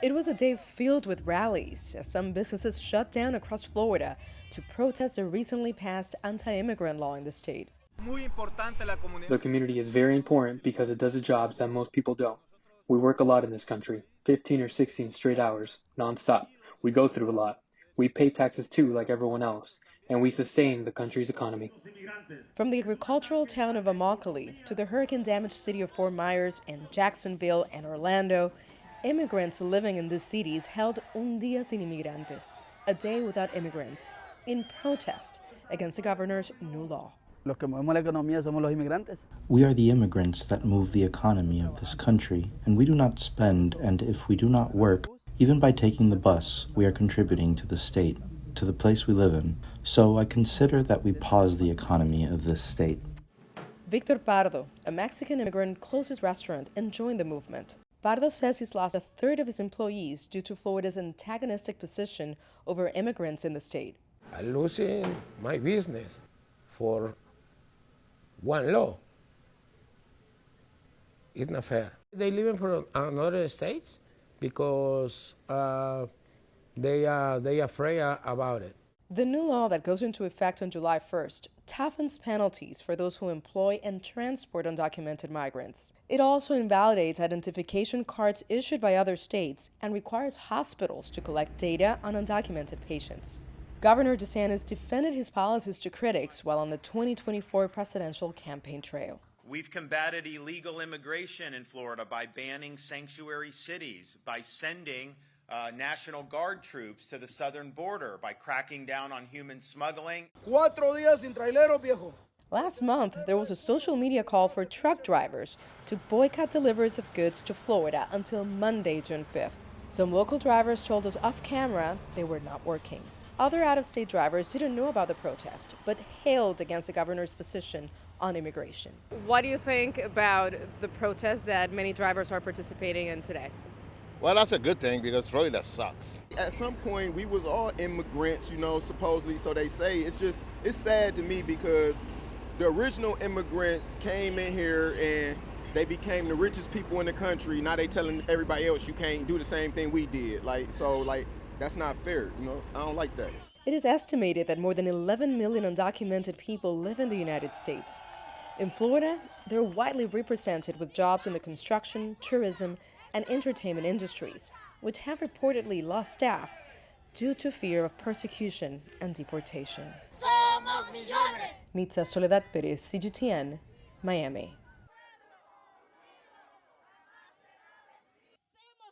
It was a day filled with rallies as some businesses shut down across Florida to protest a recently passed anti-immigrant law in the state. The community is very important because it does the jobs that most people don't. We work a lot in this country, 15 or 16 straight hours, nonstop. We go through a lot. We pay taxes too, like everyone else, and we sustain the country's economy. From the agricultural town of Immokalee to the hurricane-damaged city of Fort Myers and Jacksonville and Orlando, immigrants living in these cities held Un Día Sin Inmigrantes, a day without immigrants, in protest against the governor's new law. Los que movemos la economía somos los inmigrantes. We are the immigrants that move the economy of this country, and we do not spend, and if we do not work, even by taking the bus, we are contributing to the state, to the place we live in. So I consider that we pause the economy of this state. Victor Pardo, a Mexican immigrant, closed his restaurant and joined the movement. Pardo says he's lost a third of his employees due to Florida's antagonistic position over immigrants in the state. I'm losing my business for one law. It's not fair. They live from another states because they are afraid about it. The new law that goes into effect on July 1st toughens penalties for those who employ and transport undocumented migrants. It also invalidates identification cards issued by other states and requires hospitals to collect data on undocumented patients. Governor DeSantis defended his policies to critics while on the 2024 presidential campaign trail. We've combated illegal immigration in Florida by banning sanctuary cities, by sending National Guard troops to the southern border, by cracking down on human smuggling. 4 días sin traileros, viejo. Last month, there was a social media call for truck drivers to boycott deliveries of goods to Florida until Monday, June 5th. Some local drivers told us off camera they were not working. Other out-of-state drivers didn't know about the protest, but hailed against the governor's position on immigration. What do you think about the protest that many drivers are participating in today? Well, that's a good thing because Florida sucks. At some point, we was all immigrants, supposedly, so they say. It's sad to me because the original immigrants came in here and they became the richest people in the country. Now they telling everybody else you can't do the same thing we did. That's not fair, I don't like that. It is estimated that more than 11 million undocumented people live in the United States. In Florida, they're widely represented with jobs in the construction, tourism, and entertainment industries, which have reportedly lost staff due to fear of persecution and deportation. Nitza, Soledad, Perez, CGTN, Miami.